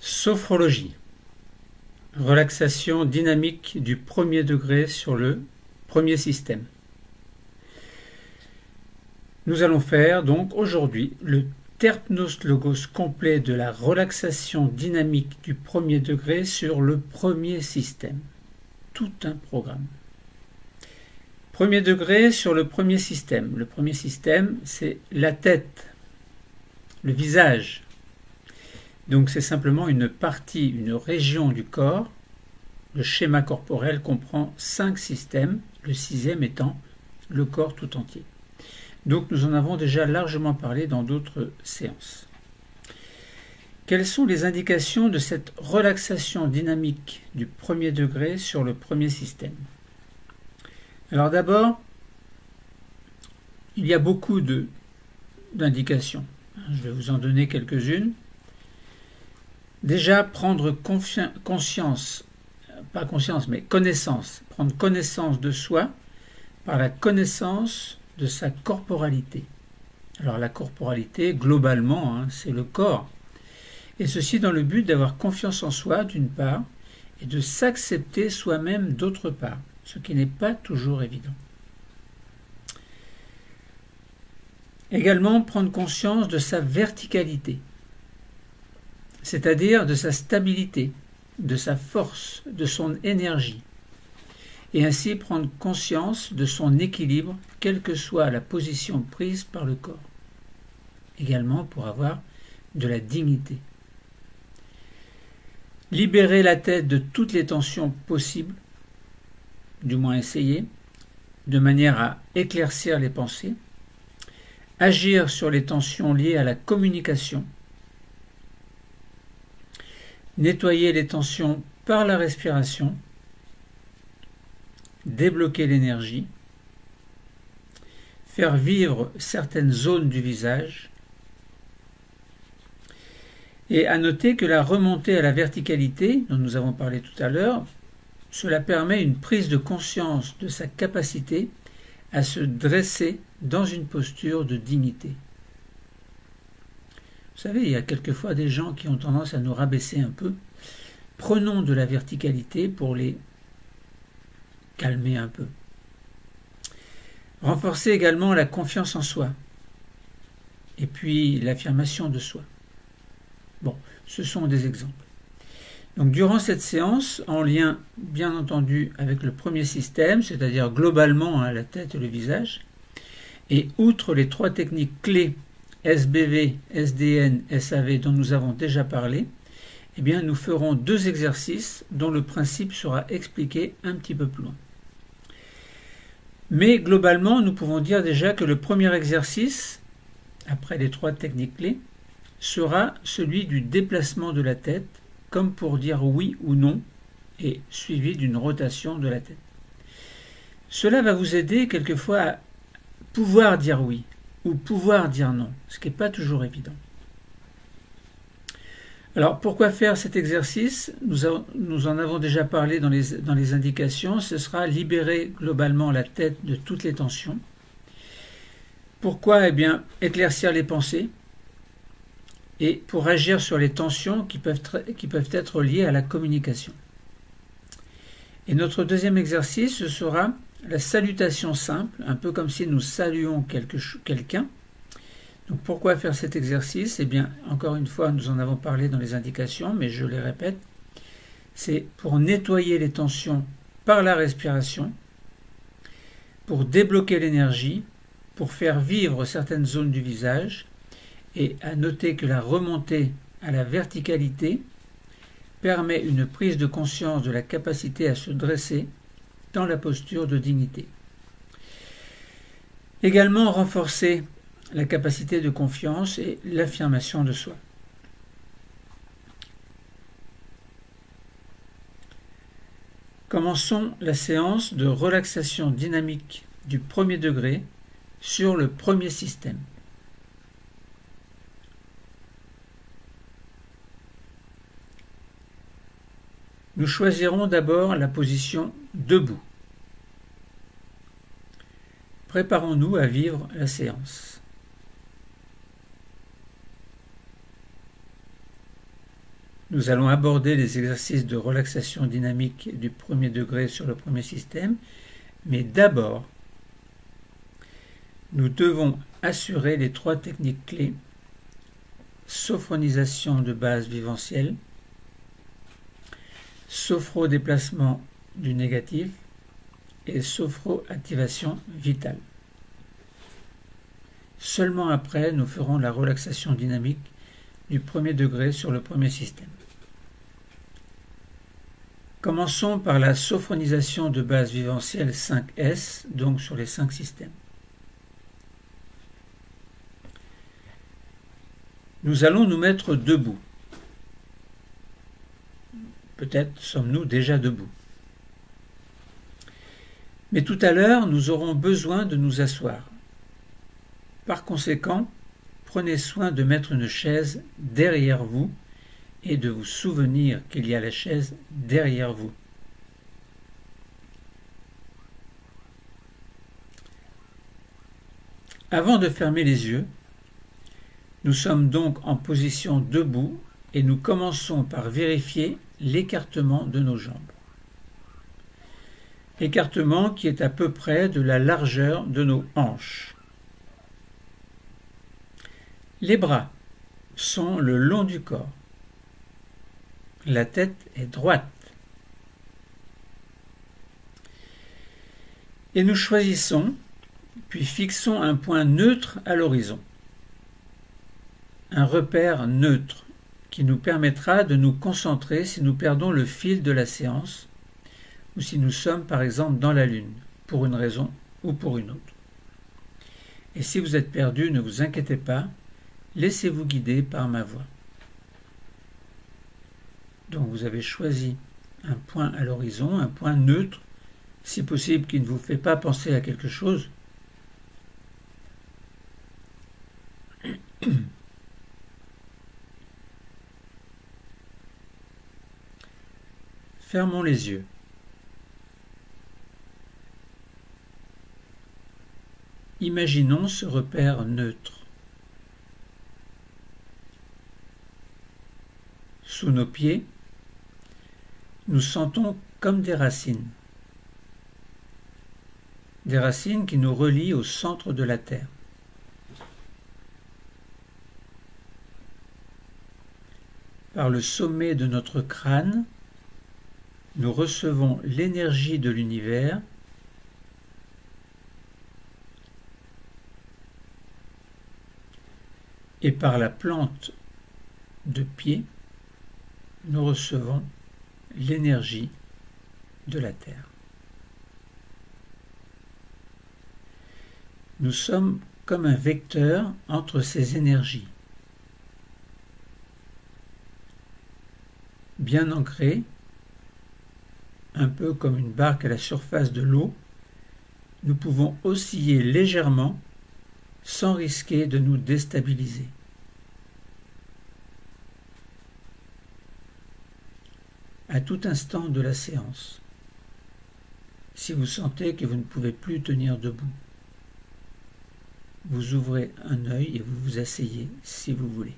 Sophrologie. Relaxation dynamique du premier degré sur le premier système. Nous allons faire donc aujourd'hui le Terpnos Logos complet de la relaxation dynamique du premier degré sur le premier système. Tout un programme. Premier degré sur le premier système. Le premier système, c'est la tête, le visage. Donc c'est simplement une partie, une région du corps. Le schéma corporel comprend 5 systèmes, le 6e étant le corps tout entier. Donc nous en avons déjà largement parlé dans d'autres séances. Quelles sont les indications de cette relaxation dynamique du premier degré sur le premier système? Alors d'abord, il y a beaucoup d'indications. Je vais vous en donner quelques-unes. Déjà, prendre conscience, pas conscience, mais connaissance. Prendre connaissance de soi par la connaissance de sa corporalité. Alors la corporalité, globalement, c'est le corps. Et ceci dans le but d'avoir confiance en soi, d'une part, et de s'accepter soi-même, d'autre part, ce qui n'est pas toujours évident. Également, prendre conscience de sa verticalité, c'est-à-dire de sa stabilité, de sa force, de son énergie, et ainsi prendre conscience de son équilibre, quelle que soit la position prise par le corps. Également pour avoir de la dignité. Libérer la tête de toutes les tensions possibles, du moins essayer, de manière à éclaircir les pensées, agir sur les tensions liées à la communication, nettoyer les tensions par la respiration, débloquer l'énergie, faire vivre certaines zones du visage, et à noter que la remontée à la verticalité, dont nous avons parlé tout à l'heure, cela permet une prise de conscience de sa capacité à se dresser dans une posture de dignité. Vous savez, il y a quelquefois des gens qui ont tendance à nous rabaisser un peu. Prenons de la verticalité pour les calmer un peu. Renforcer également la confiance en soi. Et puis l'affirmation de soi. Bon, ce sont des exemples. Donc durant cette séance, en lien bien entendu avec le premier système, c'est-à-dire globalement la tête et le visage, et outre les 3 techniques clés SBV, SDN, SAV dont nous avons déjà parlé, eh bien nous ferons 2 exercices dont le principe sera expliqué un petit peu plus loin. Mais globalement, nous pouvons dire déjà que le premier exercice, après les 3 techniques clés, sera celui du déplacement de la tête, comme pour dire oui ou non, et suivi d'une rotation de la tête. Cela va vous aider quelquefois à pouvoir dire oui ou pouvoir dire non, ce qui n'est pas toujours évident. Alors pourquoi faire cet exercice? Nous en avons déjà parlé dans les indications. Ce sera libérer globalement la tête de toutes les tensions. Pourquoi? Eh bien, éclaircir les pensées et pour agir sur les tensions qui peuvent être liées à la communication. Et notre deuxième exercice, ce sera la salutation simple, un peu comme si nous saluons quelqu'un. Donc pourquoi faire cet exercice? Eh bien, encore une fois, nous en avons parlé dans les indications, mais je les répète. C'est pour nettoyer les tensions par la respiration, pour débloquer l'énergie, pour faire vivre certaines zones du visage, et à noter que la remontée à la verticalité permet une prise de conscience de la capacité à se dresser dans la posture de dignité. Également renforcer la capacité de confiance et l'affirmation de soi. Commençons la séance de relaxation dynamique du premier degré sur le premier système. Nous choisirons d'abord la position debout. Préparons-nous à vivre la séance. Nous allons aborder les exercices de relaxation dynamique du premier degré sur le premier système, mais d'abord, nous devons assurer les 3 techniques clés: sophronisation de base viventielle, sophro-déplacement du négatif et sophro-activation vitale. Seulement après, nous ferons la relaxation dynamique du premier degré sur le premier système. Commençons par la sophronisation de base viventielle 5S, donc sur les 5 systèmes. Nous allons nous mettre debout. Peut-être sommes-nous déjà debout. Mais tout à l'heure, nous aurons besoin de nous asseoir. Par conséquent, prenez soin de mettre une chaise derrière vous et de vous souvenir qu'il y a la chaise derrière vous. Avant de fermer les yeux, nous sommes donc en position debout et nous commençons par vérifier l'écartement de nos jambes. Écartement qui est à peu près de la largeur de nos hanches. Les bras sont le long du corps. La tête est droite. Et nous choisissons, puis fixons un point neutre à l'horizon. Un repère neutre qui nous permettra de nous concentrer si nous perdons le fil de la séance ou si nous sommes par exemple dans la lune, pour une raison ou pour une autre. Et si vous êtes perdu, ne vous inquiétez pas, laissez-vous guider par ma voix. Donc vous avez choisi un point à l'horizon, un point neutre, si possible qui ne vous fait pas penser à quelque chose. Fermons les yeux. Imaginons ce repère neutre. Sous nos pieds, nous sentons comme des racines. Des racines qui nous relient au centre de la Terre. Par le sommet de notre crâne, nous recevons l'énergie de l'univers et par la plante de pied, nous recevons l'énergie de la Terre. Nous sommes comme un vecteur entre ces énergies. Bien ancré, un peu comme une barque à la surface de l'eau, nous pouvons osciller légèrement sans risquer de nous déstabiliser. À tout instant de la séance, si vous sentez que vous ne pouvez plus tenir debout, vous ouvrez un œil et vous vous asseyez si vous voulez.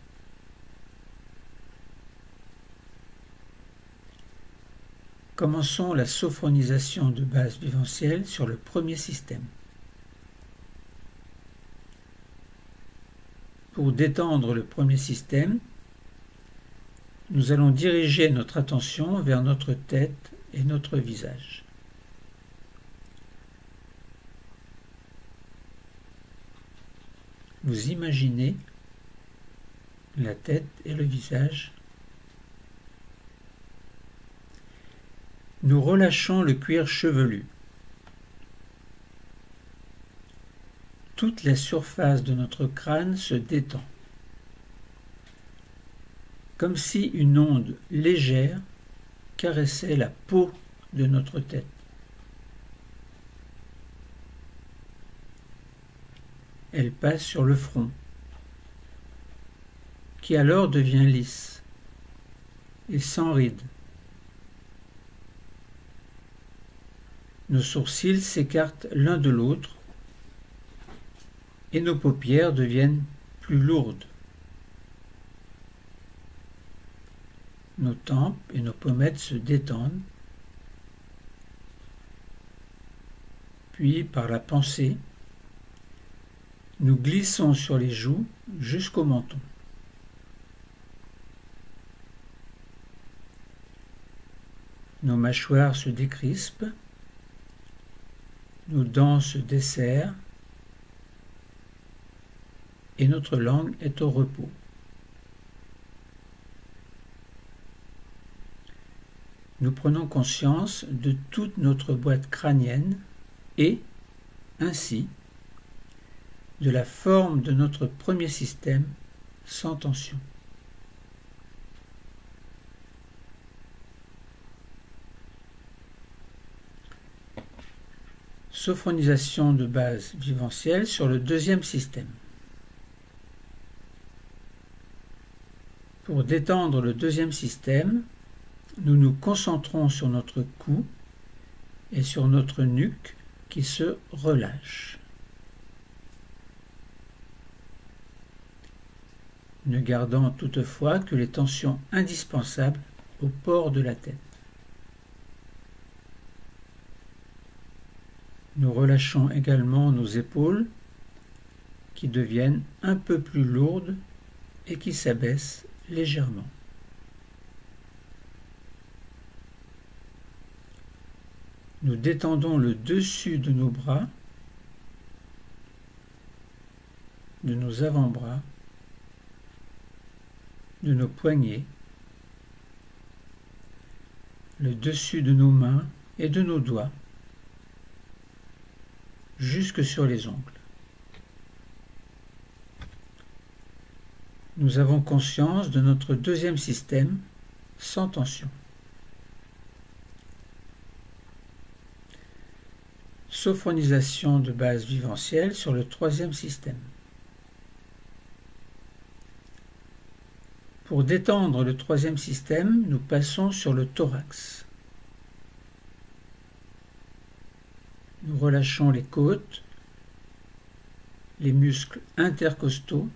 Commençons la sophronisation de base viventielle sur le premier système. Pour détendre le premier système, nous allons diriger notre attention vers notre tête et notre visage. Vous imaginez la tête et le visage. Nous relâchons le cuir chevelu. Toute la surface de notre crâne se détend, comme si une onde légère caressait la peau de notre tête. Elle passe sur le front, qui alors devient lisse et sans rides. Nos sourcils s'écartent l'un de l'autre et nos paupières deviennent plus lourdes. nos tempes et nos pommettes se détendent. Puis, par la pensée, nous glissons sur les joues jusqu'au menton. Nos mâchoires se décrispent, nos dents se desserrent et notre langue est au repos. Nous prenons conscience de toute notre boîte crânienne et, ainsi, de la forme de notre premier système sans tension. Sophronisation de base vivencielle sur le deuxième système. Pour détendre le deuxième système, nous nous concentrons sur notre cou et sur notre nuque qui se relâche. Ne gardant toutefois que les tensions indispensables au port de la tête. Nous relâchons également nos épaules qui deviennent un peu plus lourdes et qui s'abaissent légèrement. Nous détendons le dessus de nos bras, de nos avant-bras, de nos poignets, le dessus de nos mains et de nos doigts, jusque sur les ongles. Nous avons conscience de notre deuxième système sans tension. Sophronisation de base vivencielle sur le troisième système. Pour détendre le troisième système, nous passons sur le thorax. Nous relâchons les côtes, les muscles intercostaux.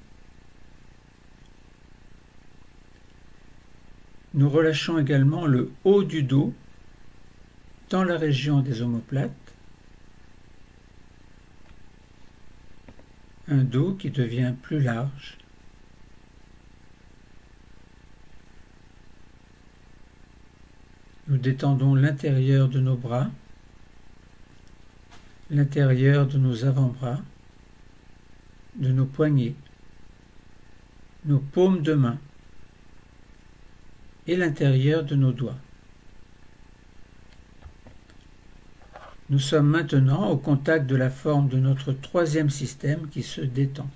Nous relâchons également le haut du dos dans la région des omoplates. Un dos qui devient plus large. Nous détendons l'intérieur de nos bras, l'intérieur de nos avant-bras, de nos poignets, nos paumes de main et l'intérieur de nos doigts. Nous sommes maintenant au contact de la forme de notre troisième système qui se détend.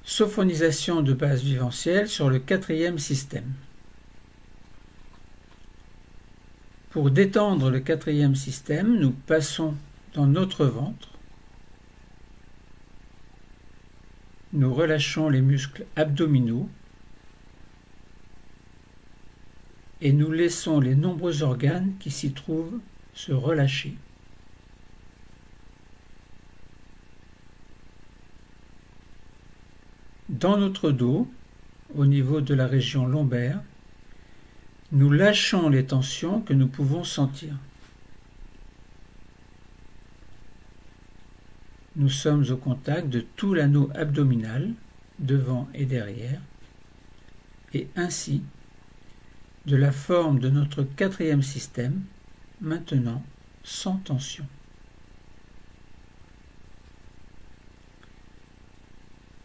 Sophonisation de base vivencielle sur le quatrième système. Pour détendre le quatrième système, nous passons dans notre ventre. Nous relâchons les muscles abdominaux et nous laissons les nombreux organes qui s'y trouvent se relâcher. Dans notre dos, au niveau de la région lombaire, nous lâchons les tensions que nous pouvons sentir. Nous sommes au contact de tout l'anneau abdominal, devant et derrière, et ainsi de la forme de notre quatrième système, maintenant sans tension.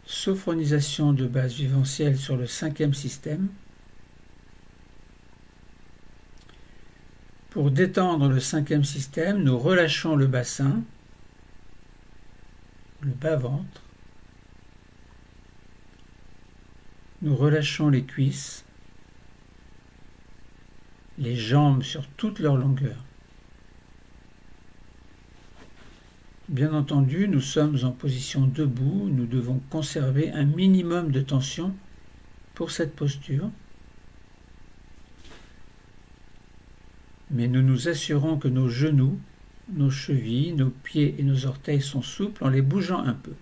Sophronisation de base vivencielle sur le cinquième système. Pour détendre le cinquième système, nous relâchons le bassin, le bas-ventre. Nous relâchons les cuisses, les jambes sur toute leur longueur. Bien entendu, nous sommes en position debout, nous devons conserver un minimum de tension pour cette posture. Mais nous nous assurons que nos genoux, nos chevilles, nos pieds et nos orteils sont souples en les bougeant un peu.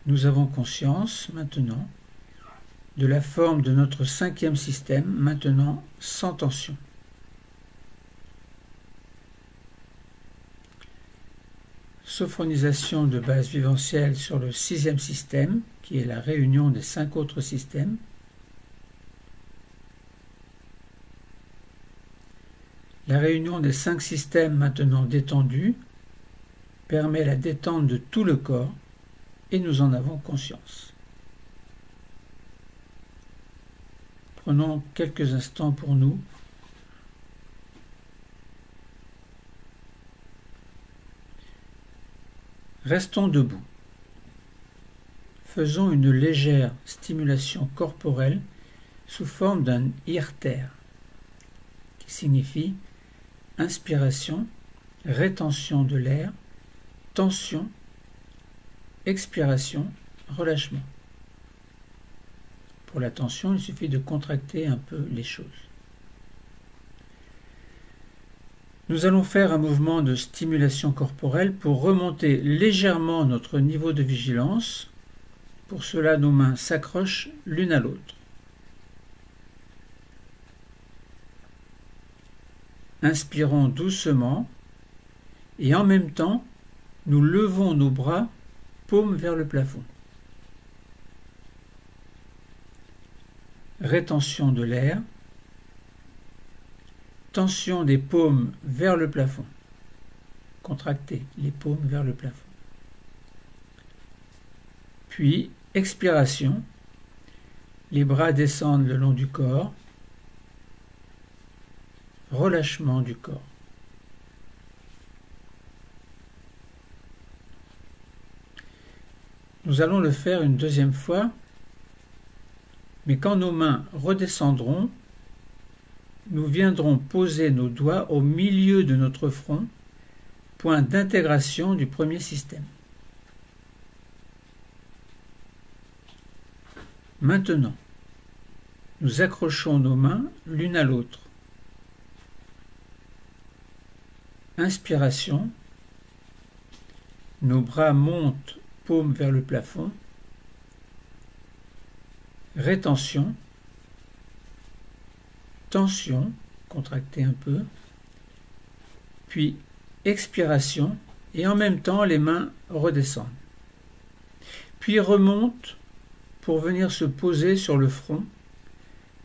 Nous avons conscience maintenant de la forme de notre cinquième système, maintenant sans tension. Sophronisation de base viventielle sur le sixième système, qui est la réunion des 5 autres systèmes. La réunion des 5 systèmes maintenant détendus permet la détente de tout le corps et nous en avons conscience. Prenons quelques instants pour nous. Restons debout. Faisons une légère stimulation corporelle sous forme d'un irtère, qui signifie inspiration, rétention de l'air, tension, expiration, relâchement. Pour la tension, il suffit de contracter un peu les choses. Nous allons faire un mouvement de stimulation corporelle pour remonter légèrement notre niveau de vigilance. Pour cela, nos mains s'accrochent l'une à l'autre. Inspirons doucement et en même temps, nous levons nos bras, paumes vers le plafond. Rétention de l'air. Tension des paumes vers le plafond. Contractez les paumes vers le plafond. Puis, expiration. Les bras descendent le long du corps. Relâchement du corps. Nous allons le faire une deuxième fois, mais quand nos mains redescendront, nous viendrons poser nos doigts au milieu de notre front, point d'intégration du premier système. Maintenant, nous accrochons nos mains l'une à l'autre. Inspiration, nos bras montent, paumes vers le plafond. Rétention, tension, contractez un peu, puis expiration, et en même temps les mains redescendent. Puis remontent pour venir se poser sur le front,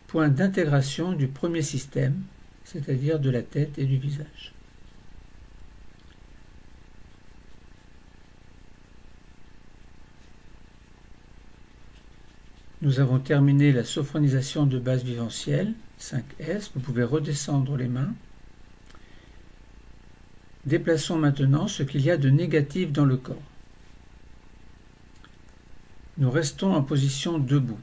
point d'intégration du premier système, c'est-à-dire de la tête et du visage. Nous avons terminé la sophronisation de base viventielle, 5S. Vous pouvez redescendre les mains. Déplaçons maintenant ce qu'il y a de négatif dans le corps. Nous restons en position debout.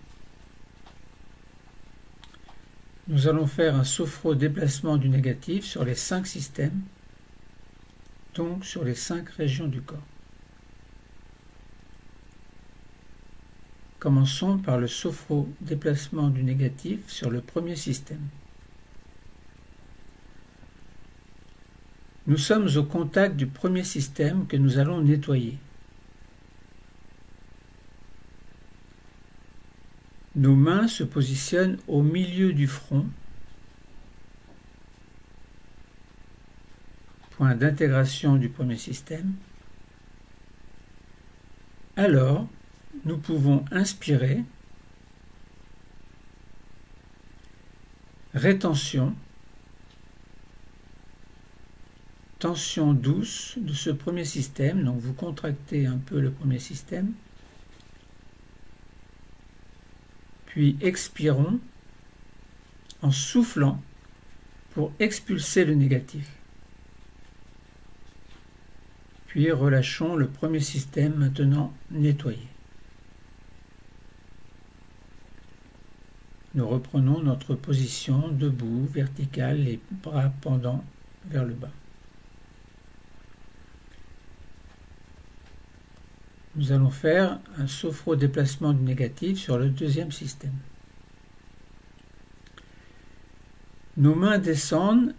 Nous allons faire un sophro-déplacement du négatif sur les 5 systèmes, donc sur les 5 régions du corps. Commençons par le sophro-déplacement du négatif sur le premier système. Nous sommes au contact du premier système que nous allons nettoyer. Nos mains se positionnent au milieu du front, point d'intégration du premier système. Alors, nous pouvons inspirer, rétention, tension douce de ce premier système, donc vous contractez un peu le premier système, puis expirons en soufflant pour expulser le négatif. Puis relâchons le premier système maintenant nettoyé. Nous reprenons notre position debout, verticale, les bras pendant vers le bas. Nous allons faire un sophro-déplacement du négatif sur le deuxième système. Nos mains descendent,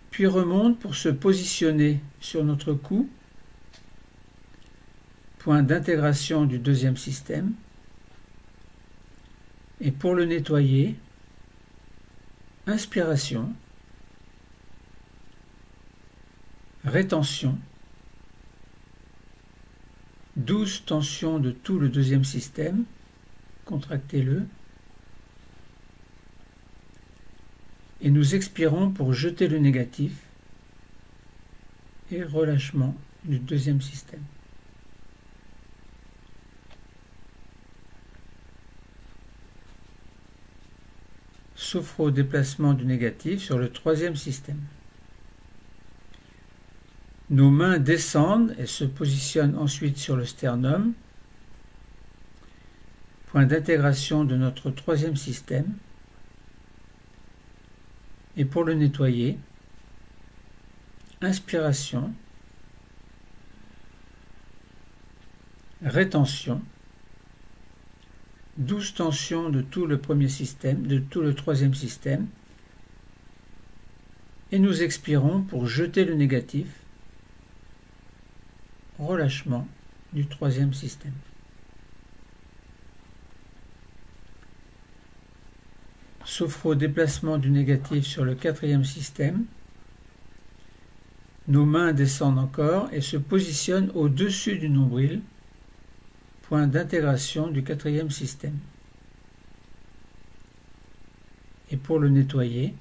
puis remontent pour se positionner sur notre cou, point d'intégration du deuxième système. Et pour le nettoyer, inspiration, rétention, douce tension de tout le deuxième système, contractez-le, et nous expirons pour jeter le négatif et relâchement du deuxième système. Sophro-déplacement du négatif sur le troisième système. Nos mains descendent et se positionnent ensuite sur le sternum, point d'intégration de notre troisième système. Et pour le nettoyer, inspiration, rétention, douce tension de tout le premier système, de tout le troisième système, et nous expirons pour jeter le négatif, relâchement du troisième système. Sophro-déplacement du négatif sur le quatrième système. Nos mains descendent encore et se positionnent au-dessus du nombril, point d'intégration du quatrième système. Et pour le nettoyer,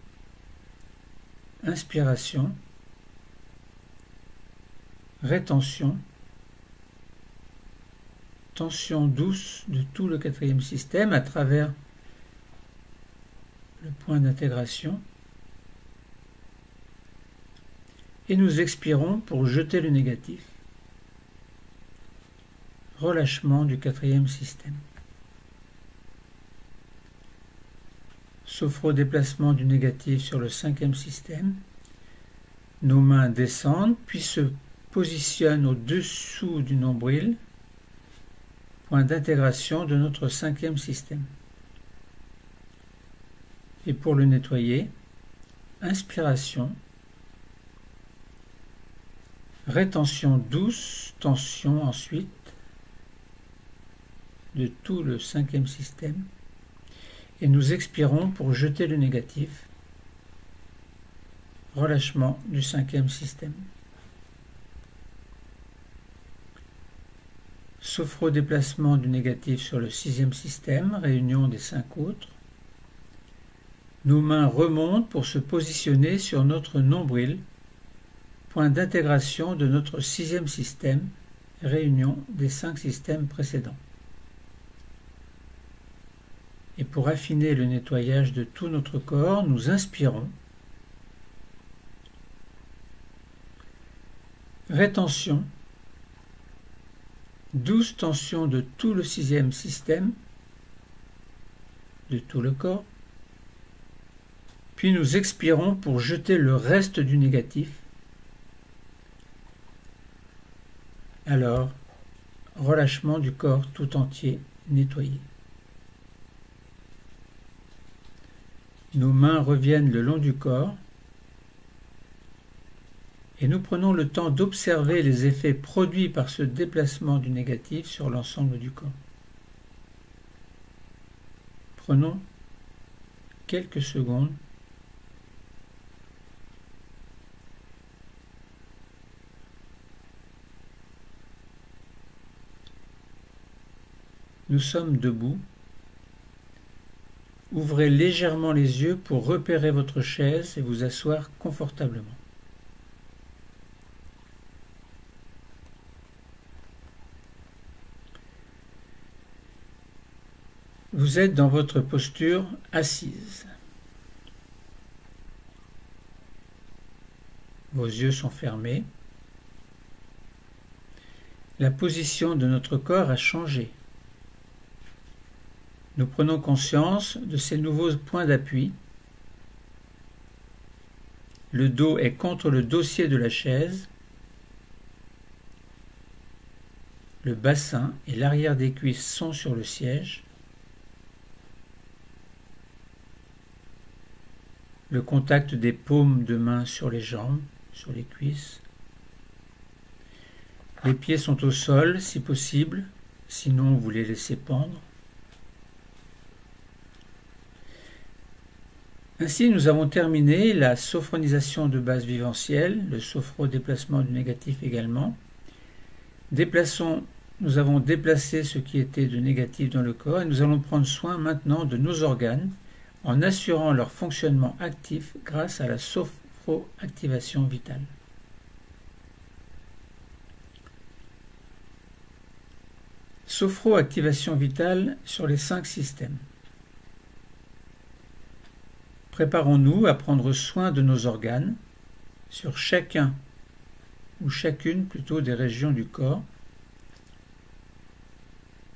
inspiration, rétention, tension douce de tout le quatrième système à travers le point d'intégration. Et nous expirons pour jeter le négatif. Relâchement du quatrième système. Sophro-déplacement du négatif sur le cinquième système. Nos mains descendent, puis se positionnent au-dessous du nombril, point d'intégration de notre cinquième système. Et pour le nettoyer, inspiration, rétention douce, tension ensuite de tout le cinquième système, et nous expirons pour jeter le négatif, relâchement du cinquième système. Sophro-déplacement du négatif sur le sixième système, réunion des 5 autres. Nos mains remontent pour se positionner sur notre nombril, point d'intégration de notre sixième système, réunion des 5 systèmes précédents. Et pour affiner le nettoyage de tout notre corps, nous inspirons. Rétention, douce tension de tout le sixième système, de tout le corps. Puis nous expirons pour jeter le reste du négatif. Alors, relâchement du corps tout entier nettoyé. Nos mains reviennent le long du corps et nous prenons le temps d'observer les effets produits par ce déplacement du négatif sur l'ensemble du corps. Prenons quelques secondes . Nous sommes debout. Ouvrez légèrement les yeux pour repérer votre chaise et vous asseoir confortablement. Vous êtes dans votre posture assise. Vos yeux sont fermés. La position de notre corps a changé. Nous prenons conscience de ces nouveaux points d'appui. Le dos est contre le dossier de la chaise. Le bassin et l'arrière des cuisses sont sur le siège. Le contact des paumes de main sur les jambes, sur les cuisses. Les pieds sont au sol si possible, sinon vous les laissez pendre. Ainsi, nous avons terminé la sophronisation de base viventielle, le sophro-déplacement du négatif également. Nous avons déplacé ce qui était de négatif dans le corps et nous allons prendre soin maintenant de nos organes en assurant leur fonctionnement actif grâce à la sophroactivation vitale. Sophroactivation vitale sur les 5 systèmes. Préparons-nous à prendre soin de nos organes sur chacun ou chacune plutôt des régions du corps.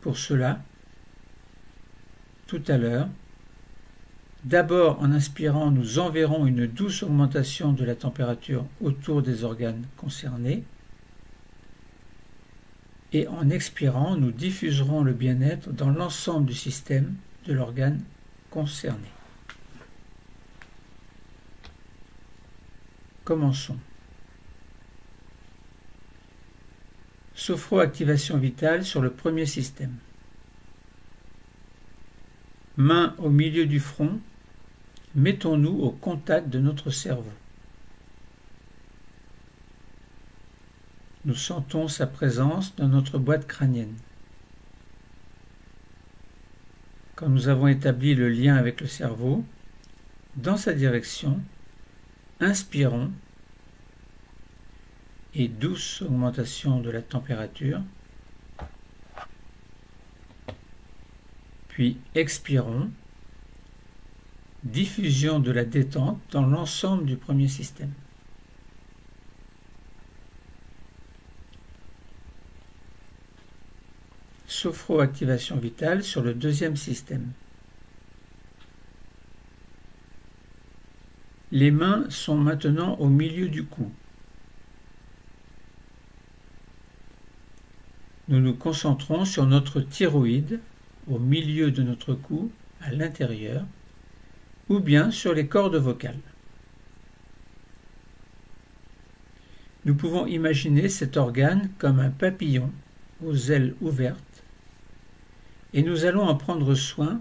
Pour cela, tout à l'heure, d'abord en inspirant, nous enverrons une douce augmentation de la température autour des organes concernés et en expirant, nous diffuserons le bien-être dans l'ensemble du système de l'organe concerné. Commençons. Sophroactivation vitale sur le premier système. Main au milieu du front, mettons-nous au contact de notre cerveau. Nous sentons sa présence dans notre boîte crânienne. Quand nous avons établi le lien avec le cerveau, dans sa direction, inspirons et douce augmentation de la température, puis expirons, diffusion de la détente dans l'ensemble du premier système. Sophroactivation vitale sur le deuxième système. Les mains sont maintenant au milieu du cou. Nous nous concentrons sur notre thyroïde, au milieu de notre cou, à l'intérieur, ou bien sur les cordes vocales. Nous pouvons imaginer cet organe comme un papillon aux ailes ouvertes, et nous allons en prendre soin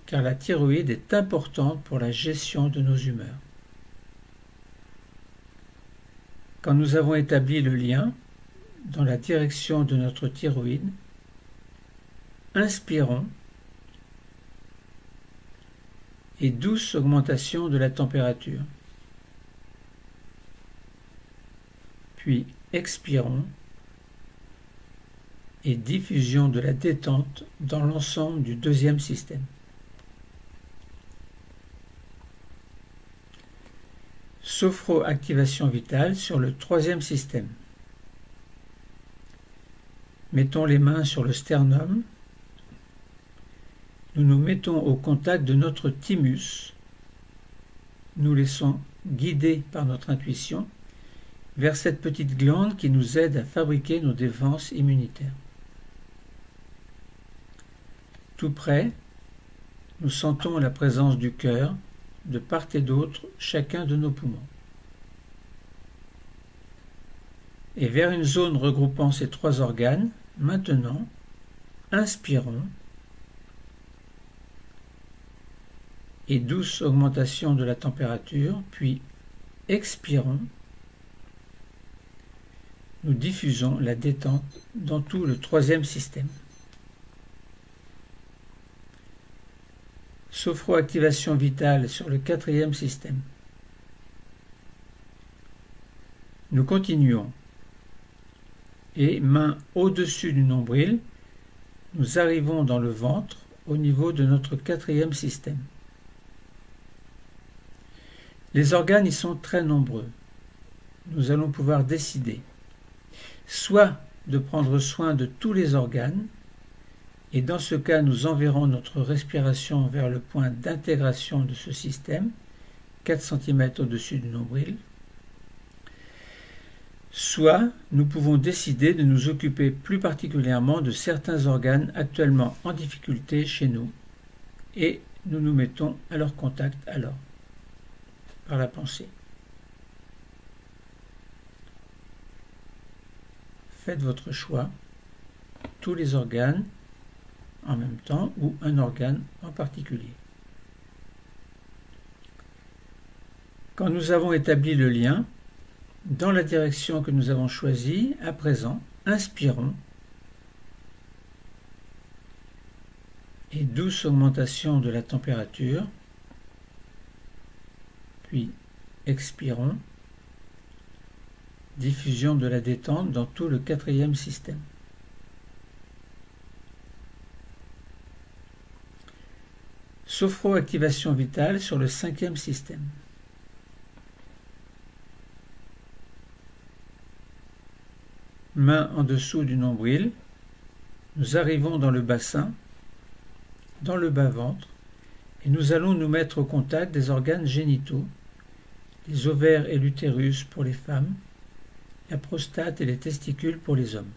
car la thyroïde est importante pour la gestion de nos humeurs. Quand nous avons établi le lien dans la direction de notre thyroïde, inspirons et douce augmentation de la température. Puis expirons et diffusion de la détente dans l'ensemble du deuxième système. Sophroactivation vitale sur le troisième système. Mettons les mains sur le sternum. Nous nous mettons au contact de notre thymus. Nous laissons guider par notre intuition vers cette petite glande qui nous aide à fabriquer nos défenses immunitaires. Tout près, nous sentons la présence du cœur de part et d'autre chacun de nos poumons. Et vers une zone regroupant ces 3 organes, maintenant, inspirons et douce augmentation de la température, puis expirons. Nous diffusons la détente dans tout le troisième système. Sophroactivation vitale sur le quatrième système. Nous continuons. Et main au-dessus du nombril, nous arrivons dans le ventre au niveau de notre quatrième système. Les organes y sont très nombreux. Nous allons pouvoir décider soit de prendre soin de tous les organes, et dans ce cas nous enverrons notre respiration vers le point d'intégration de ce système, 4 cm au-dessus du nombril, soit nous pouvons décider de nous occuper plus particulièrement de certains organes actuellement en difficulté chez nous, et nous nous mettons à leur contact alors, par la pensée. faites votre choix, tous les organes en même temps ou un organe en particulier. Quand nous avons établi le lien, dans la direction que nous avons choisie, à présent, inspirons et douce augmentation de la température, puis expirons, diffusion de la détente dans tout le quatrième système. Sophro-activation vitale sur le cinquième système. Main en dessous du nombril, nous arrivons dans le bassin, dans le bas-ventre, et nous allons nous mettre au contact des organes génitaux, les ovaires et l'utérus pour les femmes, la prostate et les testicules pour les hommes.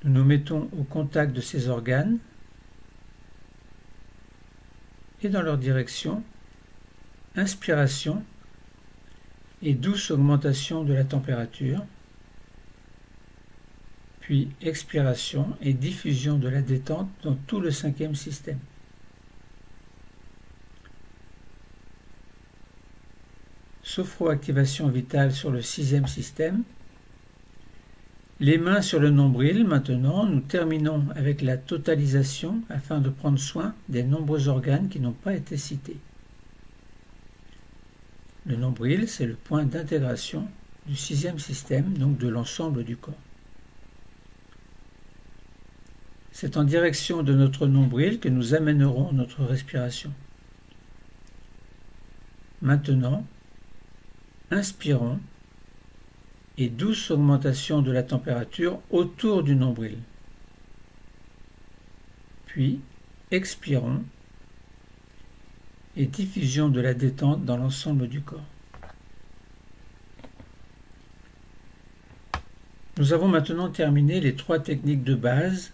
Nous nous mettons au contact de ces organes et dans leur direction, inspiration et douce augmentation de la température, puis expiration et diffusion de la détente dans tout le cinquième système. Sophro-activation vitale sur le sixième système. Les mains sur le nombril, maintenant, nous terminons avec la totalisation afin de prendre soin des nombreux organes qui n'ont pas été cités. Le nombril, c'est le point d'intégration du sixième système, donc de l'ensemble du corps. C'est en direction de notre nombril que nous amènerons notre respiration. Maintenant, inspirons et douce augmentation de la température autour du nombril. Puis, expirons et diffusion de la détente dans l'ensemble du corps. Nous avons maintenant terminé les 3 techniques de base.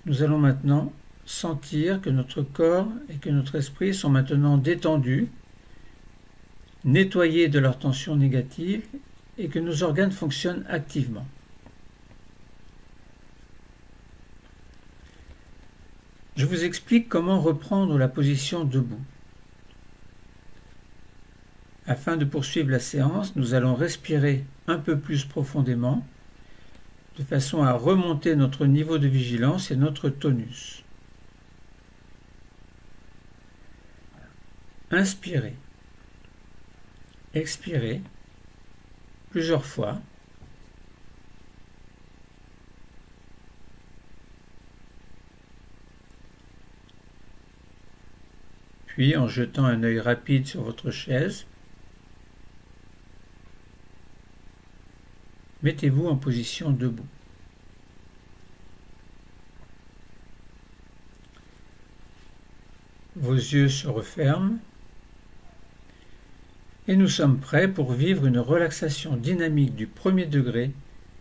Nous allons maintenant sentir que notre corps et que notre esprit sont maintenant détendus, nettoyés de leur tension négative et que nos organes fonctionnent activement. Je vous explique comment reprendre la position debout. Afin de poursuivre la séance, nous allons respirer un peu plus profondément de façon à remonter notre niveau de vigilance et notre tonus. Inspirez. Expirez plusieurs fois. Puis, en jetant un œil rapide sur votre chaise, mettez-vous en position debout. Vos yeux se referment. Et nous sommes prêts pour vivre une relaxation dynamique du premier degré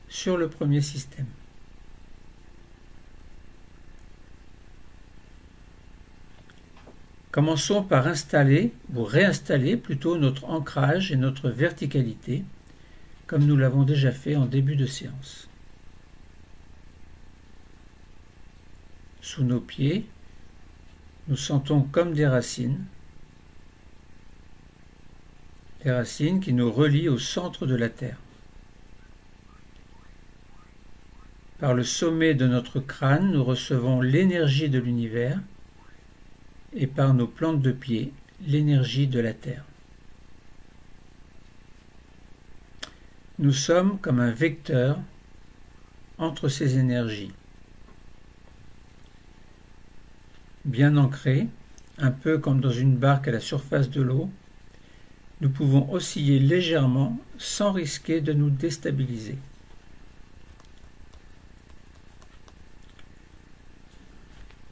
sur le premier système. Commençons par installer, ou réinstaller plutôt notre ancrage et notre verticalité, comme nous l'avons déjà fait en début de séance. Sous nos pieds, nous sentons comme des racines qui nous relient au centre de la Terre. Par le sommet de notre crâne, nous recevons l'énergie de l'univers et par nos plantes de pied, l'énergie de la Terre. Nous sommes comme un vecteur entre ces énergies. Bien ancrés, un peu comme dans une barque à la surface de l'eau, nous pouvons osciller légèrement sans risquer de nous déstabiliser.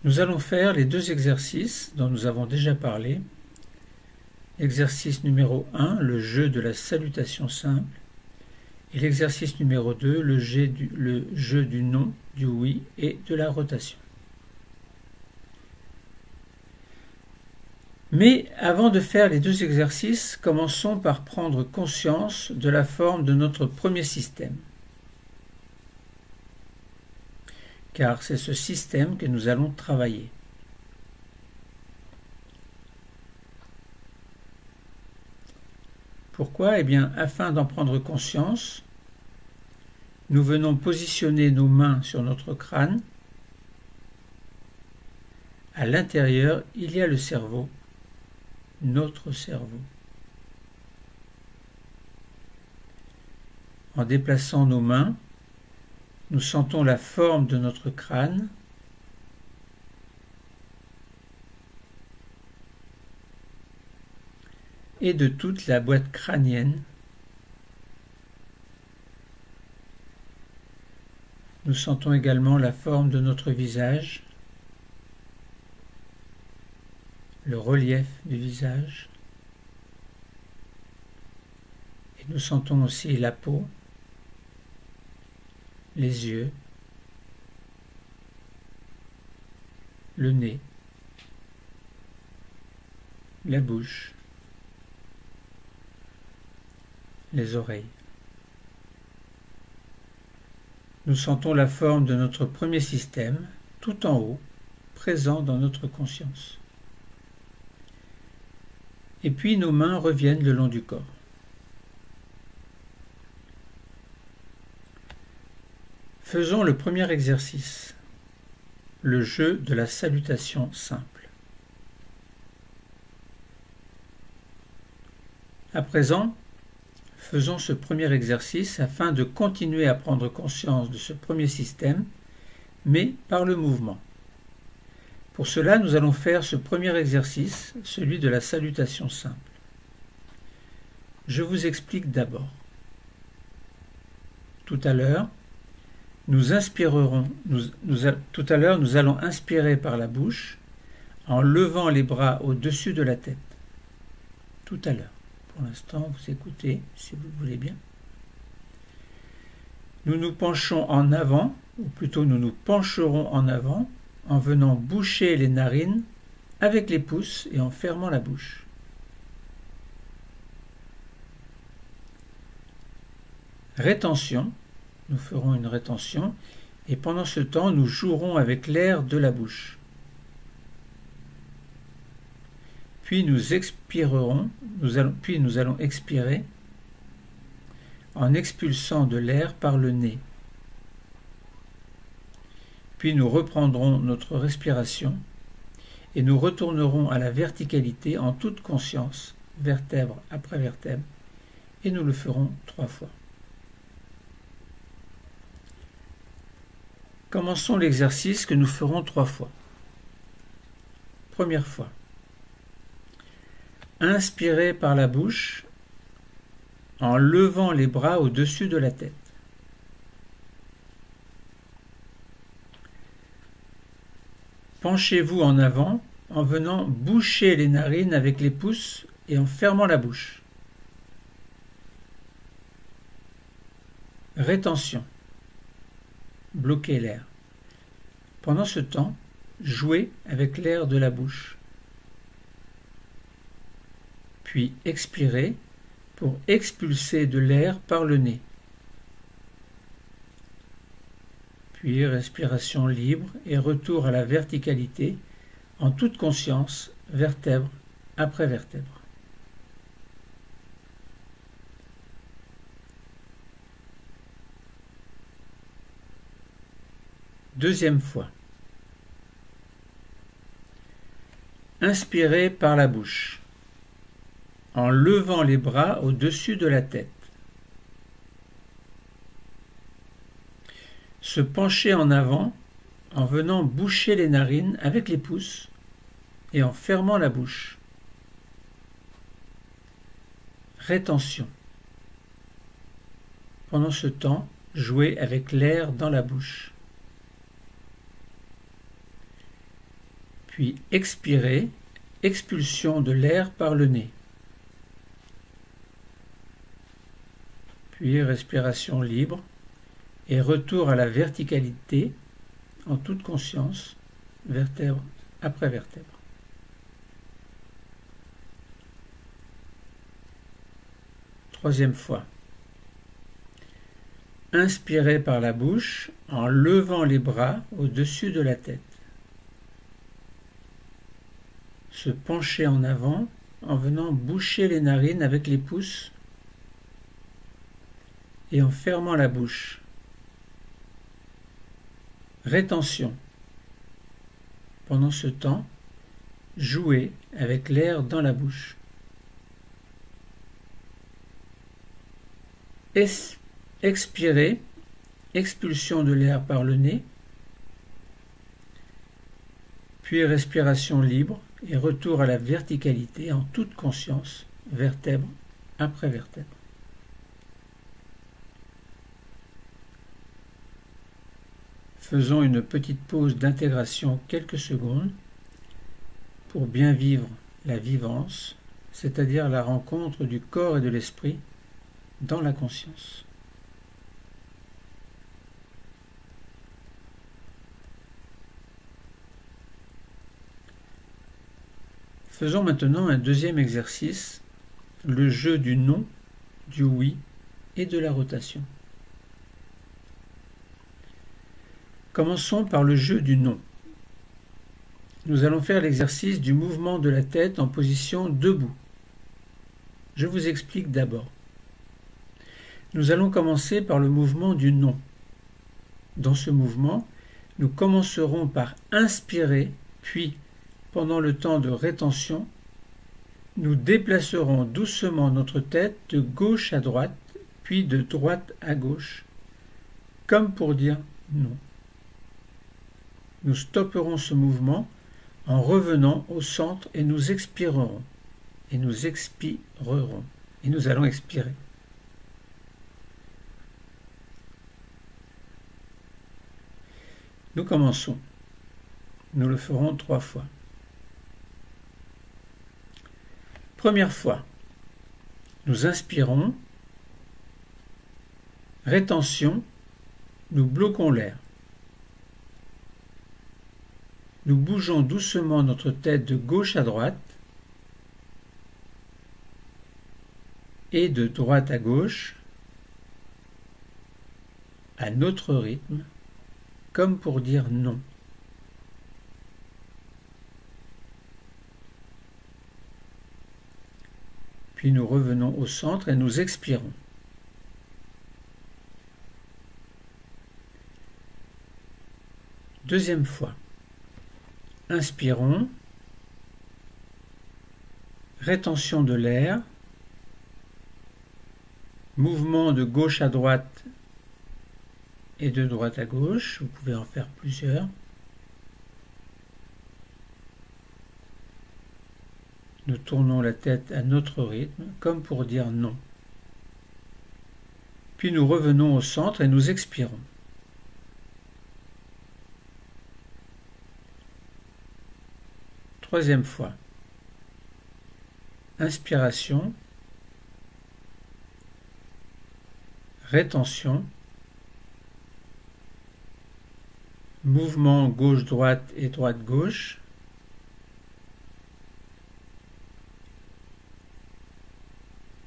Nous allons faire les 2 exercices dont nous avons déjà parlé. Exercice numéro 1, le jeu de la salutation simple. Et l'exercice numéro 2, le jeu du non, du oui et de la rotation. Mais avant de faire les deux exercices, commençons par prendre conscience de la forme de notre premier système. Car c'est ce système que nous allons travailler. Pourquoi? Eh bien, afin d'en prendre conscience, nous venons positionner nos mains sur notre crâne. À l'intérieur, il y a le cerveau, notre cerveau. En déplaçant nos mains, nous sentons la forme de notre crâne. Et de toute la boîte crânienne. Nous sentons également la forme de notre visage, le relief du visage. Et nous sentons aussi la peau, les yeux, le nez, la bouche, les oreilles. Nous sentons la forme de notre premier système, tout en haut, présent dans notre conscience. Et puis nos mains reviennent le long du corps. Faisons le premier exercice, le jeu de la salutation simple. À présent, faisons ce premier exercice afin de continuer à prendre conscience de ce premier système, mais par le mouvement. Pour cela, nous allons faire ce premier exercice, celui de la salutation simple. Je vous explique d'abord. Tout à l'heure, nous allons inspirer par la bouche en levant les bras au-dessus de la tête. Tout à l'heure. Pour l'instant, vous écoutez, si vous le voulez bien. Nous nous penchons en avant, ou plutôt nous nous pencherons en avant, en venant boucher les narines avec les pouces et en fermant la bouche. Rétention, nous ferons une rétention, et pendant ce temps, nous jouerons avec l'air de la bouche. Puis nous expirerons, puis nous allons expirer en expulsant de l'air par le nez. Puis nous reprendrons notre respiration et nous retournerons à la verticalité en toute conscience, vertèbre après vertèbre, et nous le ferons 3 fois. Commençons l'exercice que nous ferons 3 fois. Première fois. Inspirez par la bouche en levant les bras au-dessus de la tête. Penchez-vous en avant en venant boucher les narines avec les pouces et en fermant la bouche. Rétention. Bloquez l'air. Pendant ce temps, jouez avec l'air de la bouche. Puis expirez pour expulser de l'air par le nez. Puis respiration libre et retour à la verticalité en toute conscience, vertèbre après vertèbre. Deuxième fois. Inspirez par la bouche, en levant les bras au-dessus de la tête. Se pencher en avant en venant boucher les narines avec les pouces et en fermant la bouche. Rétention. Pendant ce temps, jouez avec l'air dans la bouche. Puis expirez, expulsion de l'air par le nez. Puis respiration libre et retour à la verticalité en toute conscience, vertèbre après vertèbre. Troisième fois. Inspirez par la bouche en levant les bras au-dessus de la tête. Se pencher en avant en venant boucher les narines avec les pouces et en fermant la bouche. Rétention. Pendant ce temps, jouez avec l'air dans la bouche. Expirez, expulsion de l'air par le nez, puis respiration libre et retour à la verticalité en toute conscience, vertèbre après vertèbre. Faisons une petite pause d'intégration quelques secondes pour bien vivre la vivance, c'est-à-dire la rencontre du corps et de l'esprit dans la conscience. Faisons maintenant un deuxième exercice, le jeu du non, du oui et de la rotation. Commençons par le jeu du non. Nous allons faire l'exercice du mouvement de la tête en position debout. Je vous explique d'abord. Nous allons commencer par le mouvement du non. Dans ce mouvement, nous commencerons par inspirer, puis, pendant le temps de rétention, nous déplacerons doucement notre tête de gauche à droite, puis de droite à gauche, comme pour dire non. Nous stopperons ce mouvement en revenant au centre et nous expirerons. Et nous expirerons. Et nous allons expirer. Nous commençons. Nous le ferons 3 fois. Première fois, nous inspirons. Rétention, nous bloquons l'air. Nous bougeons doucement notre tête de gauche à droite et de droite à gauche à notre rythme, comme pour dire non. Puis nous revenons au centre et nous expirons. Deuxième fois. Inspirons. Rétention de l'air. Mouvement de gauche à droite et de droite à gauche. Vous pouvez en faire plusieurs. Nous tournons la tête à notre rythme, comme pour dire non. Puis nous revenons au centre et nous expirons. Troisième fois. Inspiration. Rétention. Mouvement gauche-droite et droite-gauche.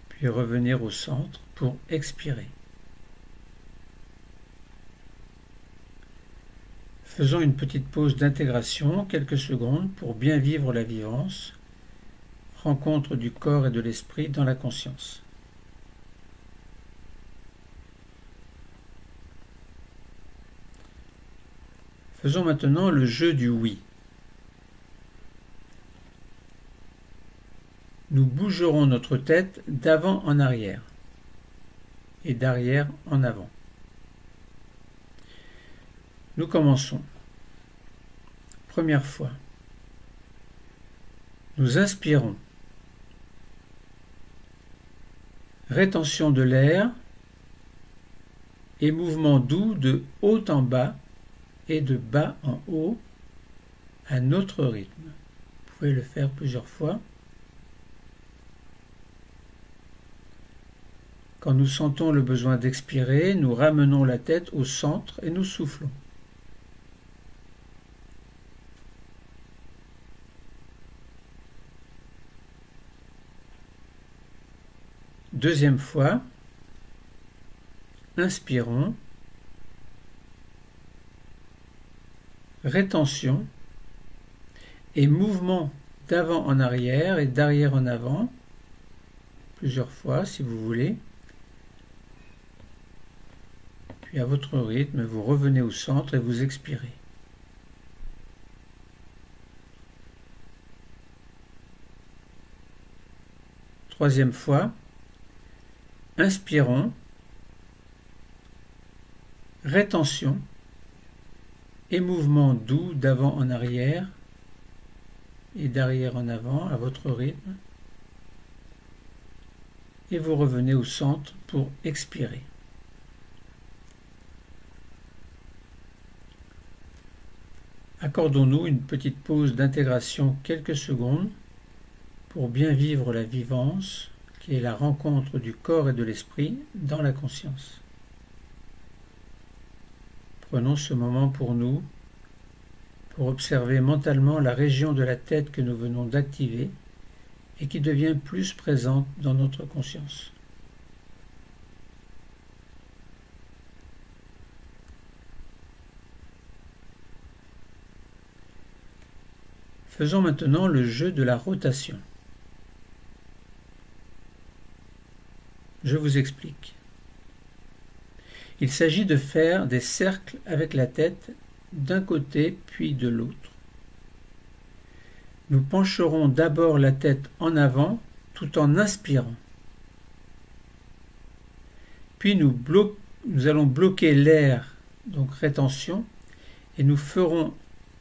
Puis revenir au centre pour expirer. Faisons une petite pause d'intégration, quelques secondes, pour bien vivre la vivance, rencontre du corps et de l'esprit dans la conscience. Faisons maintenant le jeu du oui. Nous bougerons notre tête d'avant en arrière et d'arrière en avant. Nous commençons. Première fois. Nous inspirons. Rétention de l'air et mouvement doux de haut en bas et de bas en haut à notre rythme. Vous pouvez le faire plusieurs fois. Quand nous sentons le besoin d'expirer, nous ramenons la tête au centre et nous soufflons. Deuxième fois, inspirons, rétention et mouvement d'avant en arrière et d'arrière en avant, plusieurs fois si vous voulez. Puis à votre rythme, vous revenez au centre et vous expirez. Troisième fois, inspirons, rétention et mouvement doux d'avant en arrière et d'arrière en avant à votre rythme. Et vous revenez au centre pour expirer. Accordons-nous une petite pause d'intégration quelques secondes pour bien vivre la vivance qui est la rencontre du corps et de l'esprit dans la conscience. Prenons ce moment pour nous, pour observer mentalement la région de la tête que nous venons d'activer et qui devient plus présente dans notre conscience. Faisons maintenant le jeu de la rotation. Je vous explique. Il s'agit de faire des cercles avec la tête d'un côté puis de l'autre. Nous pencherons d'abord la tête en avant tout en inspirant. Puis nous allons bloquer l'air, donc rétention, et nous ferons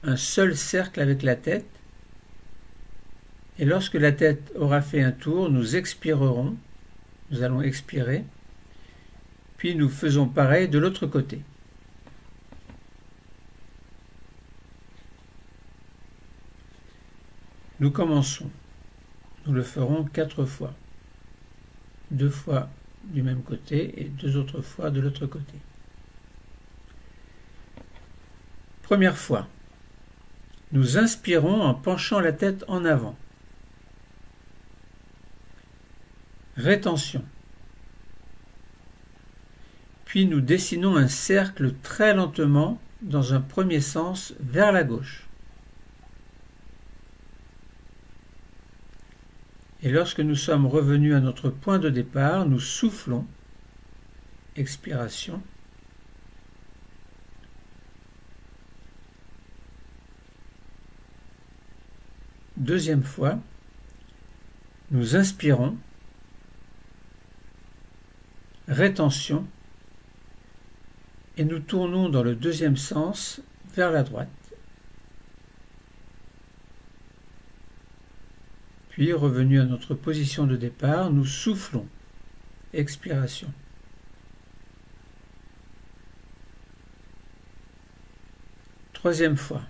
un seul cercle avec la tête. Et lorsque la tête aura fait un tour, nous expirerons, nous allons expirer, puis nous faisons pareil de l'autre côté. Nous commençons. Nous le ferons 4 fois. 2 fois du même côté et 2 autres fois de l'autre côté. Première fois. Nous inspirons en penchant la tête en avant. Rétention. Puis nous dessinons un cercle très lentement dans un premier sens vers la gauche. Et lorsque nous sommes revenus à notre point de départ, nous soufflons. Expiration. Deuxième fois, nous inspirons. Rétention. Et nous tournons dans le deuxième sens vers la droite. Puis, revenu à notre position de départ, nous soufflons. Expiration. Troisième fois.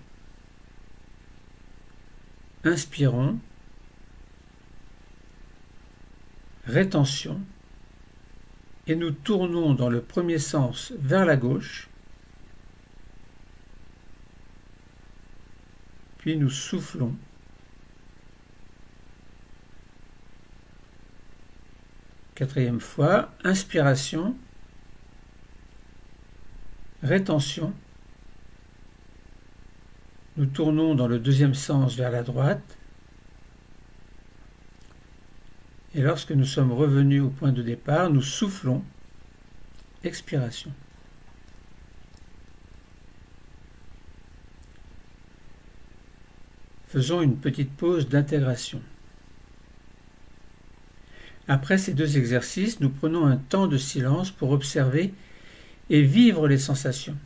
Inspirons. Rétention. Et nous tournons dans le premier sens vers la gauche. Puis nous soufflons. Quatrième fois, inspiration, rétention. Nous tournons dans le deuxième sens vers la droite. Et lorsque nous sommes revenus au point de départ, nous soufflons. Expiration. Faisons une petite pause d'intégration. Après ces 2 exercices, nous prenons un temps de silence pour observer et vivre les sensations.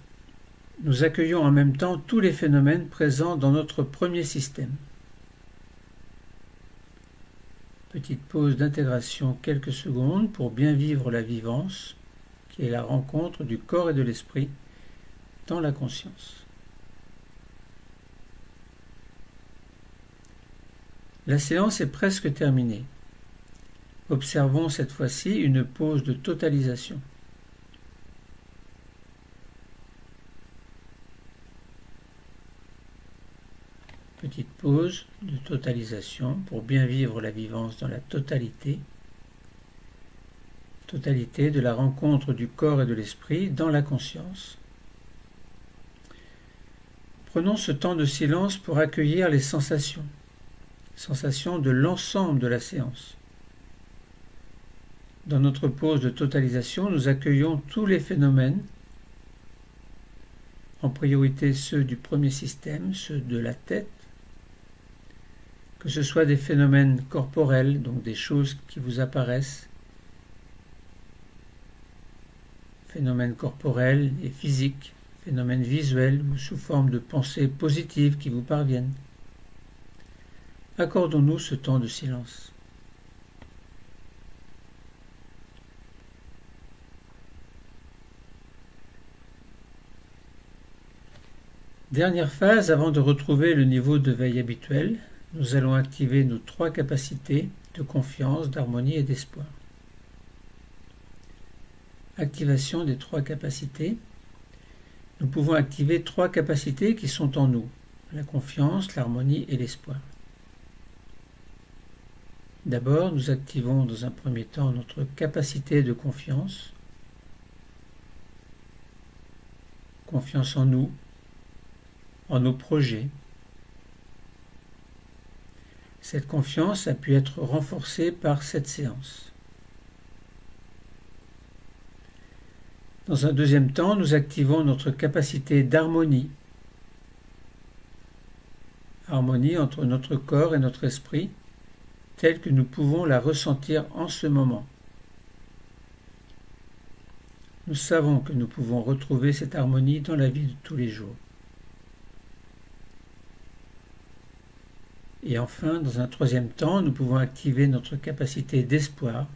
Nous accueillons en même temps tous les phénomènes présents dans notre premier système. Petite pause d'intégration quelques secondes pour bien vivre la vivance, qui est la rencontre du corps et de l'esprit dans la conscience. La séance est presque terminée. Observons cette fois-ci une pause de totalisation. Petite pause de totalisation pour bien vivre la vivance dans la totalité. totalité de la rencontre du corps et de l'esprit dans la conscience. Prenons ce temps de silence pour accueillir les sensations de l'ensemble de la séance. Dans notre pause de totalisation, nous accueillons tous les phénomènes, en priorité ceux du premier système, ceux de la tête, que ce soit des phénomènes corporels, donc des choses qui vous apparaissent, phénomènes corporels et physiques, phénomènes visuels ou sous forme de pensées positives qui vous parviennent. Accordons-nous ce temps de silence. Dernière phase, avant de retrouver le niveau de veille habituel, nous allons activer nos 3 capacités de confiance, d'harmonie et d'espoir. Activation des 3 capacités. Nous pouvons activer 3 capacités qui sont en nous, la confiance, l'harmonie et l'espoir. D'abord, nous activons dans un premier temps notre capacité de confiance. Confiance en nous, en nos projets. Cette confiance a pu être renforcée par cette séance. Dans un deuxième temps, nous activons notre capacité d'harmonie. Harmonie entre notre corps et notre esprit, telle que nous pouvons la ressentir en ce moment. Nous savons que nous pouvons retrouver cette harmonie dans la vie de tous les jours. Et enfin, dans un troisième temps, nous pouvons activer notre capacité d'espoir,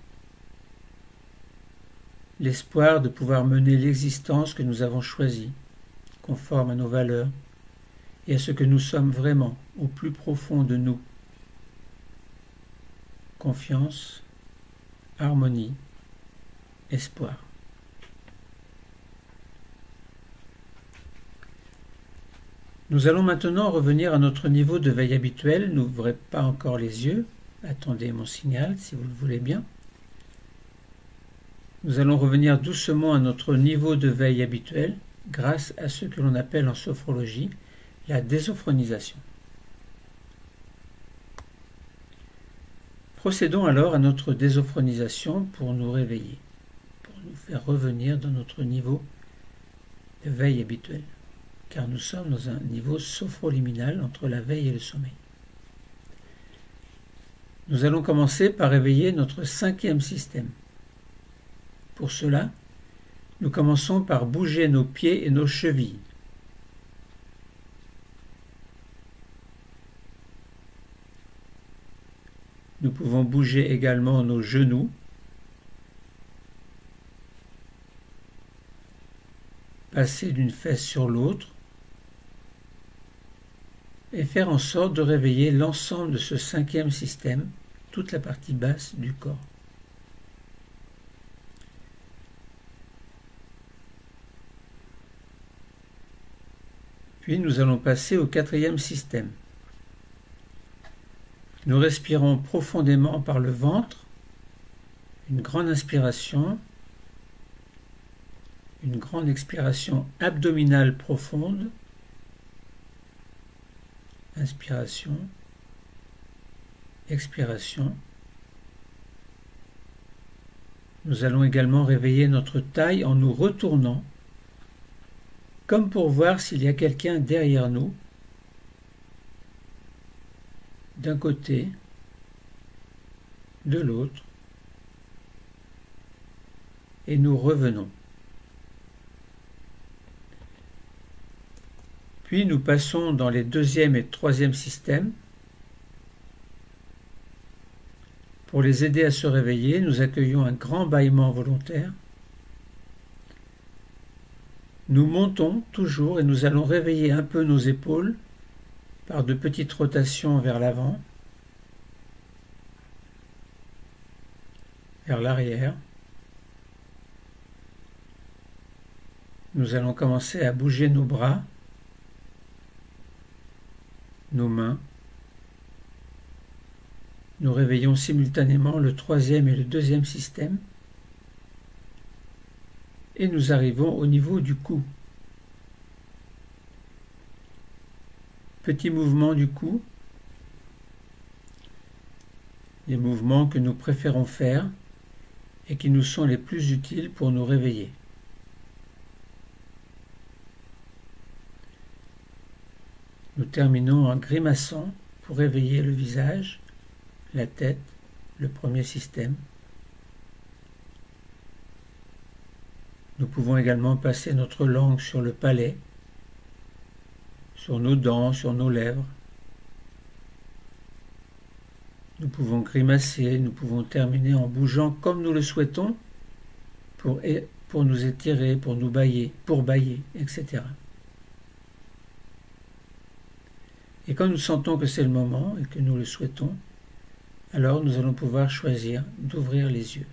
l'espoir de pouvoir mener l'existence que nous avons choisie, conforme à nos valeurs et à ce que nous sommes vraiment au plus profond de nous. Confiance, harmonie, espoir. Nous allons maintenant revenir à notre niveau de veille habituel. N'ouvrez pas encore les yeux. Attendez mon signal si vous le voulez bien. Nous allons revenir doucement à notre niveau de veille habituel grâce à ce que l'on appelle en sophrologie la désophronisation. Procédons alors à notre désophronisation pour nous réveiller, pour nous faire revenir dans notre niveau de veille habituel, car nous sommes dans un niveau sophroliminal entre la veille et le sommeil. Nous allons commencer par réveiller notre 5e système. Pour cela, nous commençons par bouger nos pieds et nos chevilles. Nous pouvons bouger également nos genoux, passer d'une fesse sur l'autre et faire en sorte de réveiller l'ensemble de ce 5e système, toute la partie basse du corps. Puis nous allons passer au 4e système. Nous respirons profondément par le ventre, une grande inspiration, une grande expiration abdominale profonde, inspiration, expiration. Nous allons également réveiller notre taille en nous retournant, comme pour voir s'il y a quelqu'un derrière nous, d'un côté, de l'autre, et nous revenons. Puis nous passons dans les 2e et 3e systèmes. Pour les aider à se réveiller, nous accueillons un grand bâillement volontaire. Nous montons toujours et nous allons réveiller un peu nos épaules par de petites rotations vers l'avant, vers l'arrière. Nous allons commencer à bouger nos bras, nos mains. Nous réveillons simultanément le 3e et le 2e système. et nous arrivons au niveau du cou. Petit mouvement du cou, les mouvements que nous préférons faire et qui nous sont les plus utiles pour nous réveiller. Nous terminons en grimaçant pour réveiller le visage, la tête, le premier système. Nous pouvons également passer notre langue sur le palais, sur nos dents, sur nos lèvres. Nous pouvons grimacer, nous pouvons terminer en bougeant comme nous le souhaitons pour nous étirer, pour nous bâiller, pour bâiller, etc. Et quand nous sentons que c'est le moment et que nous le souhaitons, alors nous allons pouvoir choisir d'ouvrir les yeux.